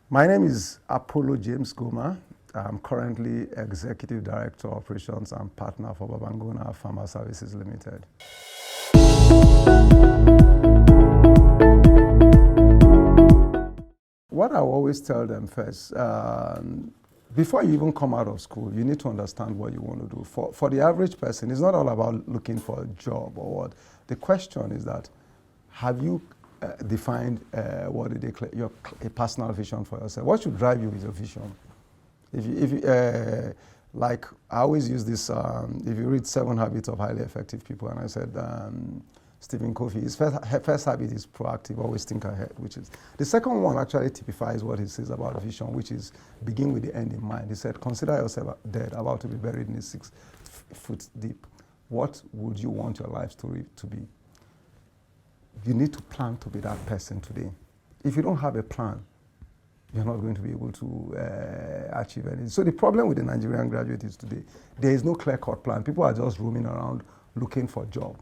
My name is Apollo James Goma. I'm currently Executive Director of Operations and Partner for Babangona Pharma Services Limited. What I always tell them first, before you even come out of school, you need to understand what you want to do. For the average person, it's not all about looking for a job or what. The question is that, have you defined what they declare your a personal vision for yourself? What should drive you is your vision. Like I always use this, if you read 7 Habits of Highly Effective People, and I said, Stephen Covey, his first habit is proactive, always think ahead, which is, the second one actually typifies what he says about vision, which is begin with the end in mind. He said, consider yourself dead, about to be buried in a 6 foot deep. What would you want your life story to be? You need to plan to be that person today. If you don't have a plan, you're not going to be able to achieve anything. So the problem with the Nigerian graduate is today, there is no clear-cut plan. People are just roaming around looking for a job.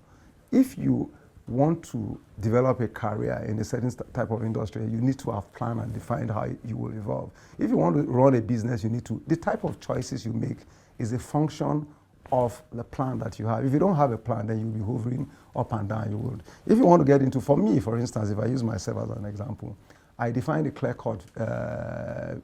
If you want to develop a career in a certain type of industry, you need to have planned and defined how you will evolve. If you want to run a business, you need to, the type of choices you make is a function of the plan that you have. If you don't have a plan, then you'll be hovering up and down. You would. If you want to get into, for me, for instance, if I use myself as an example, I defined a clear-cut of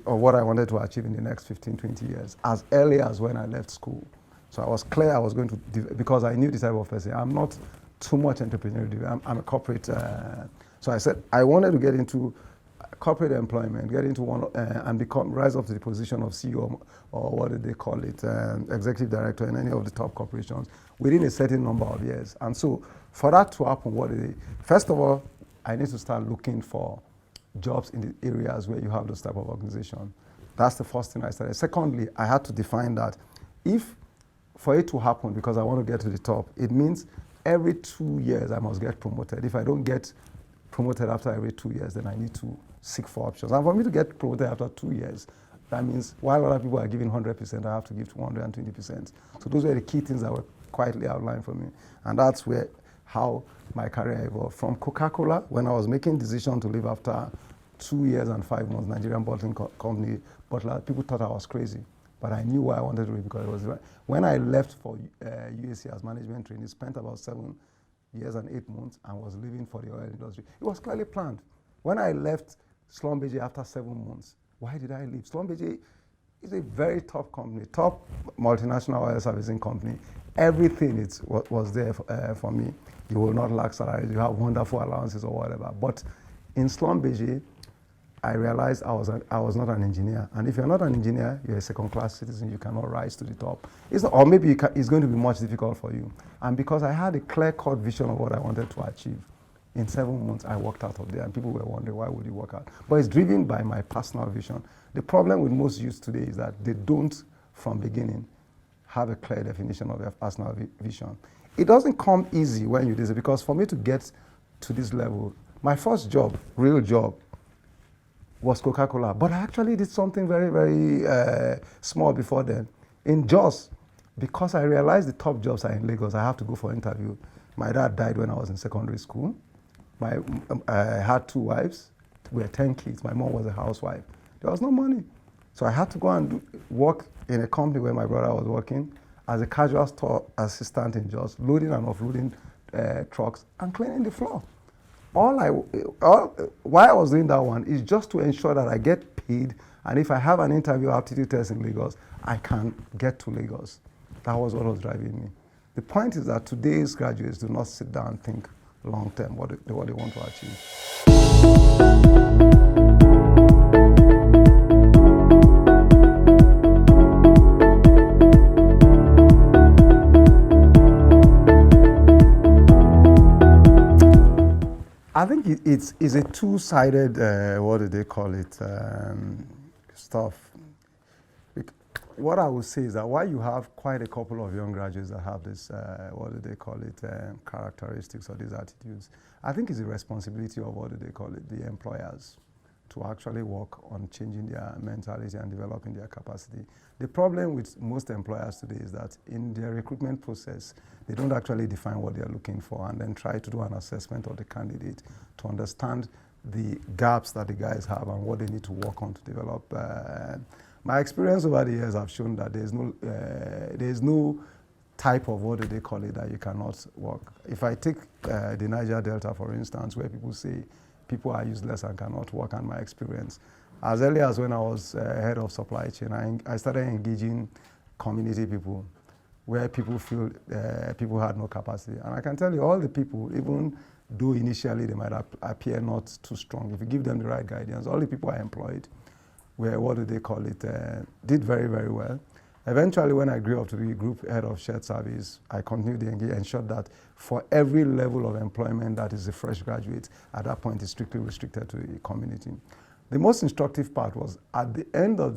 what I wanted to achieve in the next 15, 20 years, as early as when I left school. So I was clear I was going to, because I knew the type of person. I'm not too much entrepreneurial. I'm a corporate. So I said I wanted to get into corporate employment, get into one and rise up to the position of CEO or what do they call it, executive director in any of the top corporations within a certain number of years. And so for that to happen, first of all, I need to start looking for jobs in the areas where you have those type of organization. That's the first thing I started. Secondly, I had to define that for it to happen, because I want to get to the top, it means every 2 years I must get promoted. If I don't get promoted after every 2 years, then I need to seek for options. And for me to get promoted after 2 years, that means while other people are giving 100%, I have to give 220%. So those were the key things that were quietly outlined for me. And that's how my career evolved. From Coca-Cola, when I was making decision to leave after 2 years and 5 months, Nigerian bottling company, people thought I was crazy. But I knew what I wanted to do because it was right. When I left for UAC as management trainee, spent about 7 years and 8 months and was leaving for the oil industry. It was clearly planned. When I left Schlumberger after 7 months, why did I leave? Schlumberger is a very top company, top multinational oil servicing company. Everything was there for me. You will not lack salaries, you have wonderful allowances or whatever. But in Schlumberger, I realized I was not an engineer. And if you're not an engineer, you're a second-class citizen, you cannot rise to the top. Or maybe it's going to be much difficult for you. And because I had a clear-cut vision of what I wanted to achieve, in 7 months, I walked out of there, and people were wondering, why would you walk out? But it's driven by my personal vision. The problem with most youth today is that they don't, from beginning, have a clear definition of their personal vision. It doesn't come easy when you do it, because for me to get to this level, my first job, real job, was Coca-Cola. But I actually did something very, very small before then. In Jos, because I realized the top jobs are in Lagos, I have to go for interview. My dad died when I was in secondary school. I had 2 wives. We had 10 kids. My mom was a housewife. There was no money. So I had to go and work in a company where my brother was working as a casual store assistant in Jos, loading and offloading trucks and cleaning the floor. Why I was doing that one is just to ensure that I get paid, and if I have an interview aptitude test in Lagos, I can get to Lagos. That was what was driving me. The point is that today's graduates do not sit down and think long term what they want to achieve. I think it's a two-sided, what do they call it, stuff. What I would say is that while you have quite a couple of young graduates that have this, what do they call it, characteristics or these attitudes, I think it's a responsibility of, what do they call it, the employers to actually work on changing their mentality and developing their capacity. The problem with most employers today is that in their recruitment process, they don't actually define what they're looking for and then try to do an assessment of the candidate to understand the gaps that the guys have and what they need to work on to develop. My experience over the years have shown that there's no type of, what do they call it, that you cannot work. If I take the Niger Delta, for instance, where people say people are useless and cannot work, and my experience, as early as when I was head of supply chain, I started engaging community people where people feel people had no capacity. And I can tell you, all the people, even though initially they might appear not too strong, if you give them the right guidance, all the people I employed were, what do they call it, did very, very well. Eventually, when I grew up to be group head of shared service, I continued to engage, ensured that for every level of employment that is a fresh graduate, at that point is strictly restricted to the community. The most instructive part was at the end of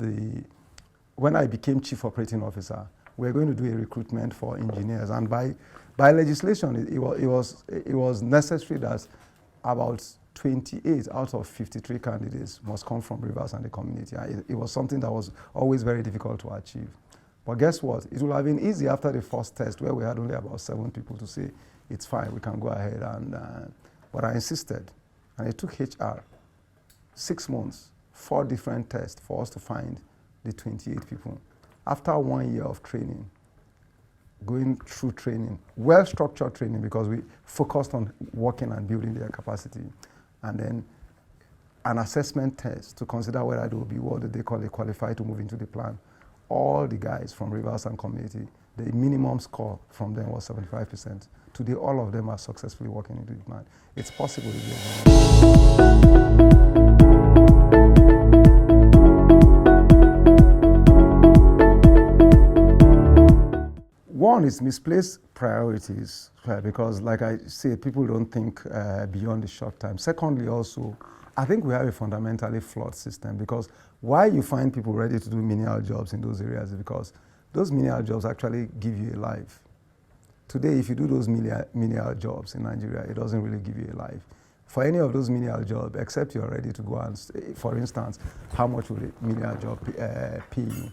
when I became chief operating officer, we were going to do a recruitment for engineers, and by legislation, it was necessary that about 28 out of 53 candidates must come from Rivers and the community. It was something that was always very difficult to achieve. But guess what? It would have been easy after the first test, where we had only about 7 people, to say, it's fine, we can go ahead. But I insisted, and it took HR 6 months, 4 different tests for us to find the 28 people. After 1 year of training, going through training, well-structured training, because we focused on working and building their capacity, and then an assessment test to consider whether they will be, what they call it, qualified to move into the plan. All the guys from Rivers and community, the minimum score from them was 75%. Today, all of them are successfully working into the plan. It's possible. One is misplaced priorities, because like I say, people don't think beyond the short time. Secondly, also, I think we have a fundamentally flawed system, because why you find people ready to do menial jobs in those areas is because those menial jobs actually give you a life. Today, if you do those menial jobs in Nigeria, it doesn't really give you a life. For any of those menial jobs, except you're ready to go and, for instance, how much would a menial job pay you?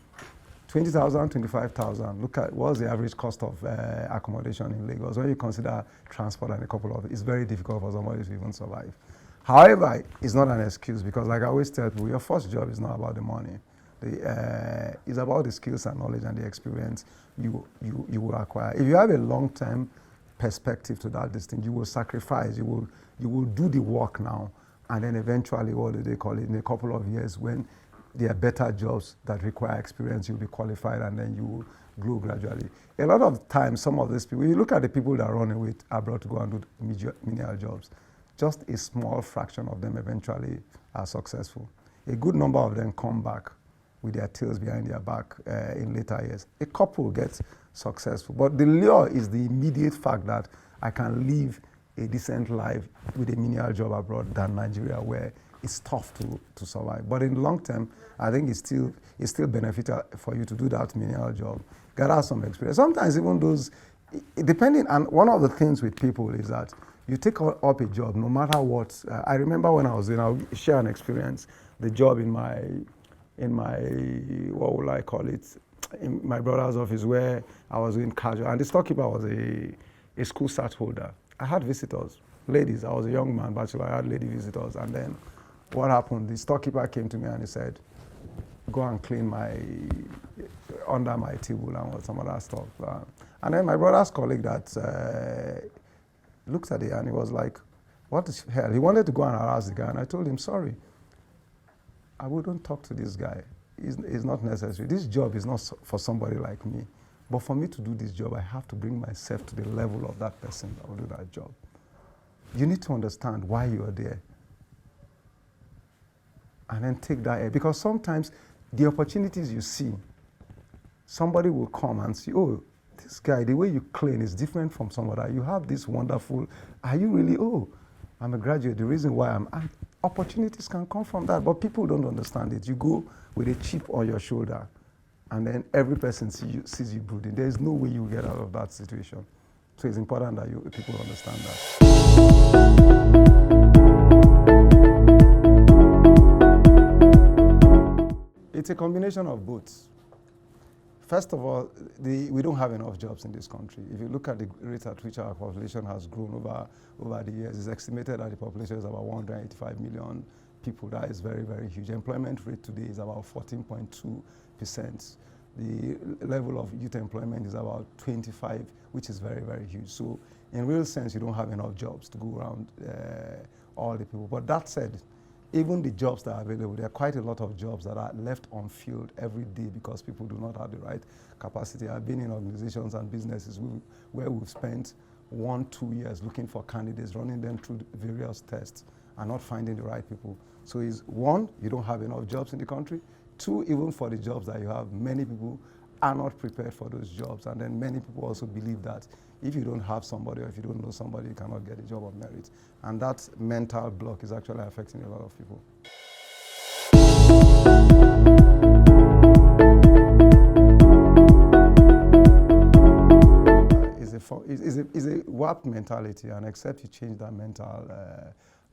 20,000, 25,000. Look at what's the average cost of accommodation in Lagos. When you consider transport and a couple of, it's very difficult for somebody to even survive. However, it's not an excuse, because like I always tell people, your first job is not about the money. It's about the skills and knowledge and the experience you will acquire. If you have a long-term perspective to that thing, you will sacrifice, you will do the work now, and then eventually, what do they call it, in a couple of years, when there are better jobs that require experience, you'll be qualified, and then you will grow gradually. A lot of times, some of these people, you look at the people that run away abroad to go and do menial jobs, just a small fraction of them eventually are successful. A good number of them come back with their tails behind their back in later years. A couple gets successful, but the lure is the immediate fact that I can live a decent life with a menial job abroad than Nigeria, where it's tough to survive. But in the long term, I think it's still beneficial for you to do that menial job, gather some experience. Sometimes even those, depending, and one of the things with people is that you take up a job no matter what. I remember when I was in, I'll share an experience, the job in my, what will I call it, in my brother's office, where I was doing casual, and the storekeeper was a school start holder. I had visitors, ladies. I was a young man, bachelor. I had lady visitors, and then what happened? The storekeeper came to me and he said, "Go and clean under my table and some other stuff." And then my brother's colleague that looked at it and he was like, "What the hell?" He wanted to go and harass the guy, and I told him, "Sorry, I wouldn't talk to this guy. It's not necessary. This job is not for somebody like me. But for me to do this job, I have to bring myself to the level of that person that will do that job. You need to understand why you are there. And then take that air. Because sometimes the opportunities you see, somebody will come and say, "Oh, this guy, the way you clean is different from somebody. You have this wonderful, are you really, oh, I'm a graduate. The reason why opportunities can come from that." But people don't understand it. You go with a chip on your shoulder, and then every person sees you brooding. There is no way you get out of that situation. So it's important that people understand that. It's a combination of both. First of all, we don't have enough jobs in this country. If you look at the rate at which our population has grown over the years, it's estimated that the population is about 185 million people. That is very, very huge. Employment rate today is about 14.2%. The level of youth employment is about 25, which is very, very huge. So in real sense, you don't have enough jobs to go around all the people. But that said, even the jobs that are available, there are quite a lot of jobs that are left unfilled every day because people do not have the right capacity. I've been in organizations and businesses where we've spent 1-2 years looking for candidates, running them through various tests and not finding the right people. So it's one, you don't have enough jobs in the country. Two, even for the jobs that you have, many people are not prepared for those jobs. And then many people also believe that if you don't have somebody or if you don't know somebody, you cannot get a job of merit. And that mental block is actually affecting a lot of people. It's a warped mentality, and except you change that mental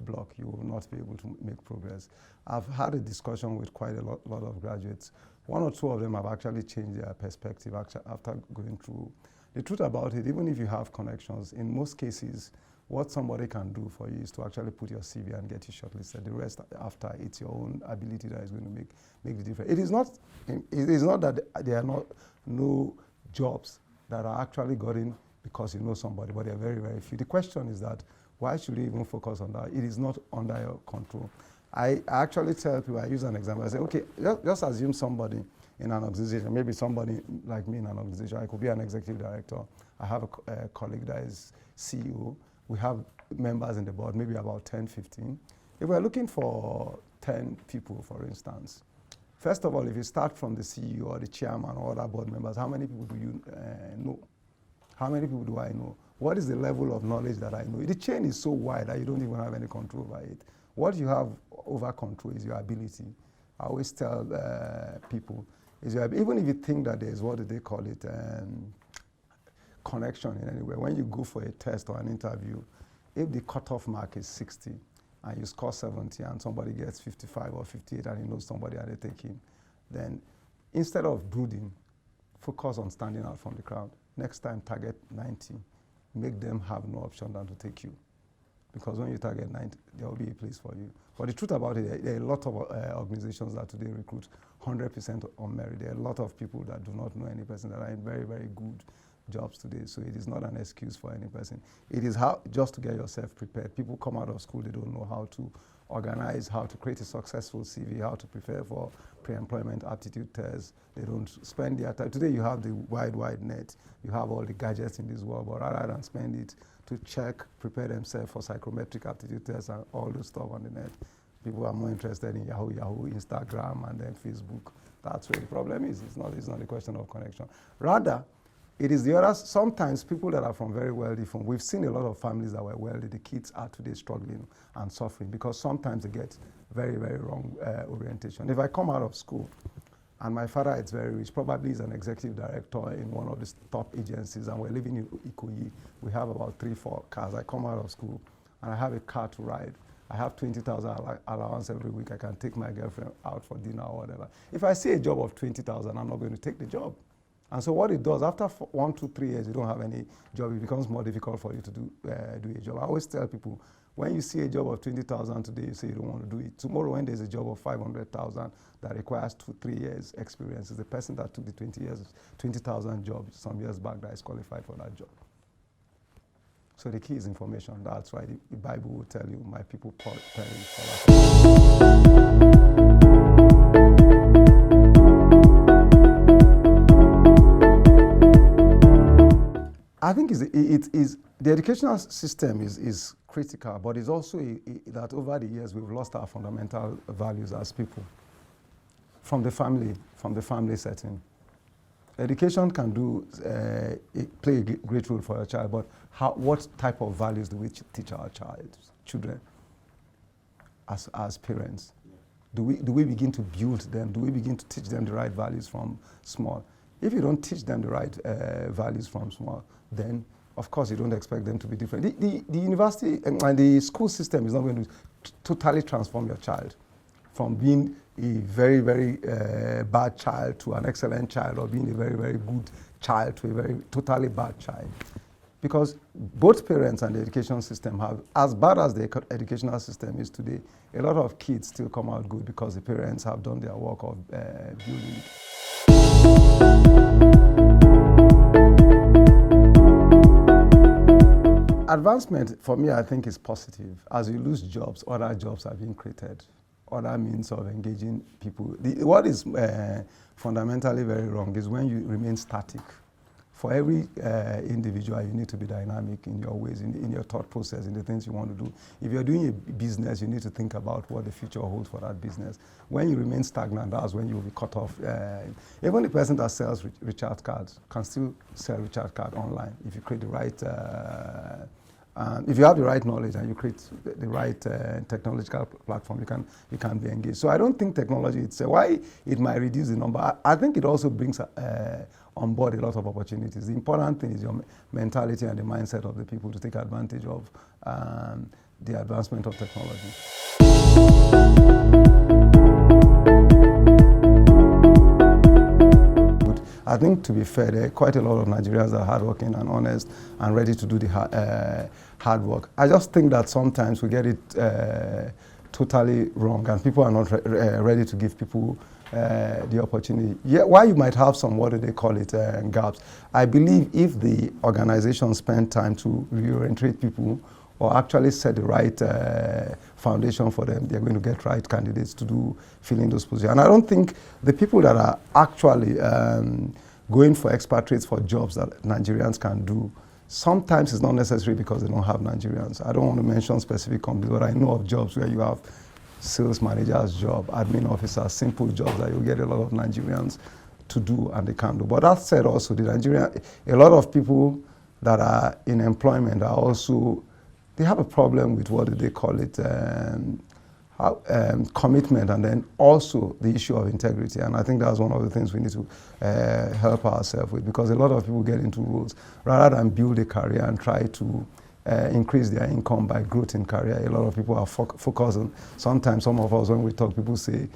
block, you will not be able to make progress. I've had a discussion with quite a lot of graduates. One or two of them have actually changed their perspective after going through. The truth about it, even if you have connections, in most cases, what somebody can do for you is to actually put your CV and get you shortlisted. The rest after, it's your own ability that is going to make the difference. It is not that there are no jobs that are actually gotten because you know somebody, but they are very, very few. The question is that why should you even focus on that? It is not under your control. I actually tell people, I use an example. I say, okay, just assume somebody in an organization, maybe somebody like me in an organization, I could be an executive director. I have a colleague that is CEO. We have members in the board, maybe about 10, 15. If we're looking for 10 people, for instance, first of all, if you start from the CEO or the chairman or other board members, how many people do you know? How many people do I know? What is the level of knowledge that I know? The chain is so wide that you don't even have any control over it. What you have over control is your ability. I always tell people, even if you think that there's, what do they call it, connection in any way, when you go for a test or an interview, if the cutoff mark is 60 and you score 70 and somebody gets 55 or 58 and he knows somebody and they take him, then instead of brooding, focus on standing out from the crowd. Next time, target 90. Make them have no option than to take you. Because when you target 90, there will be a place for you. But the truth about it, there are a lot of organizations that today recruit 100% on merit. There are a lot of people that do not know any person that are in very, very good jobs today. So it is not an excuse for any person. It is how just to get yourself prepared. People come out of school, they don't know how to organize, how to create a successful CV, how to prepare for pre-employment aptitude tests. They don't spend their time. Today you have the wide net. You have all the gadgets in this world, but rather than spend it to check, prepare themselves for psychometric aptitude tests and all the stuff on the net, people are more interested in Yahoo, Instagram, and then Facebook. That's where the problem is. It's not a question of connection. Rather, it is the other, sometimes people that are from very wealthy, we've seen a lot of families that were wealthy, the kids are today struggling and suffering because sometimes they get very, very wrong orientation. If I come out of school and my father is very rich, probably is an executive director in one of the top agencies and we're living in Ikoyi, we have about 3-4 cars. I come out of school and I have a car to ride. I have 20,000 allowance every week. I can take my girlfriend out for dinner or whatever. If I see a job of 20,000, I'm not going to take the job. And so what it does, after 1, 2, 3 years, you don't have any job, it becomes more difficult for you to do a job. I always tell people, when you see a job of 20,000 today, you say you don't want to do it. Tomorrow, when there's a job of 500,000 that requires 2-3 years experience, is the person that took the 20,000 job some years back that is qualified for that job. So the key is information. That's why the Bible will tell you, my people perish for lack. I think the educational system is critical, but it's also that over the years we've lost our fundamental values as people from the family setting. Education can play a great role for your child, but what type of values do we teach our children as parents? Do we begin to build them? Do we begin to teach them the right values from small? If you don't teach them the right values from small, then of course you don't expect them to be different. The university and the school system is not going to totally transform your child from being a very, very bad child to an excellent child, or being a very, very good child to a very totally bad child. Because both parents and the education system have, as bad as the educational system is today, a lot of kids still come out good because the parents have done their work of building it. Advancement, for me, I think is positive. As you lose jobs, other jobs are being created, other means of engaging people. What is fundamentally very wrong is when you remain static. For every individual, you need to be dynamic in your ways, in your thought process, in the things you want to do. If you're doing a business, you need to think about what the future holds for that business. When you remain stagnant, that's when you'll be cut off. Even the person that sells recharge cards can still sell recharge card online if you create the right, if you have the right knowledge and you create the right technological platform, you can be engaged. So I don't think technology itself, why it might reduce the number, I think it also brings on board a lot of opportunities. The important thing is your mentality and the mindset of the people to take advantage of the advancement of technology. I think, to be fair, there are quite a lot of Nigerians that are hardworking and honest and ready to do the hard work. I just think that sometimes we get it totally wrong, and people are not ready to give people the opportunity. Yeah, while you might have some, what do they call it, gaps, I believe if the organization spend time to reorientate people or actually set the right foundation for them, they're going to get right candidates to fill in those positions. And I don't think the people that are actually going for expatriates for jobs that Nigerians can do, sometimes it's not necessary because they don't have Nigerians. I don't want to mention specific companies, but I know of jobs where you have sales manager's job, admin officer, simple jobs that you get a lot of Nigerians to do and they can't do. But that said, also a lot of people that are in employment are also, they have a problem with, what do they call it, commitment, and then also the issue of integrity. And I think that's one of the things we need to help ourselves with, because a lot of people get into roles rather than build a career and try to increase their income by growth in career. A lot of people are focused on, sometimes some of us, when we talk, people say,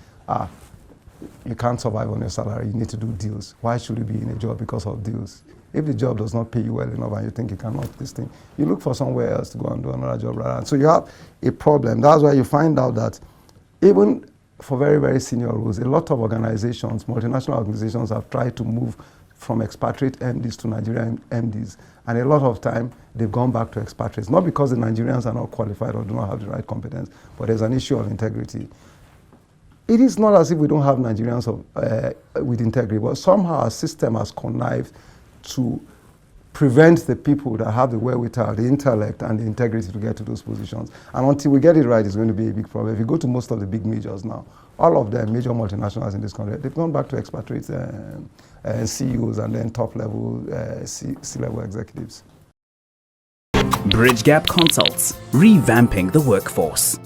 you can't survive on your salary, you need to do deals. Why should you be in a job because of deals? If the job does not pay you well enough and you think you cannot this thing, you look for somewhere else to go and do another job rather. And so you have a problem. That's why you find out that even for very, very senior roles, a lot of organizations, multinational organizations, have tried to move from expatriate MDs to Nigerian MDs. And a lot of time, they've gone back to expatriates, not because the Nigerians are not qualified or do not have the right competence, but there's an issue of integrity. It is not as if we don't have Nigerians with integrity, but somehow our system has connived to prevent the people that have the wherewithal, the intellect, and the integrity to get to those positions. And until we get it right, it's going to be a big problem. If you go to most of the big majors now, all of them, major multinationals in this country, they've gone back to expatriates and CEOs and then top-level C-level executives. Bridgegap Consults, revamping the workforce.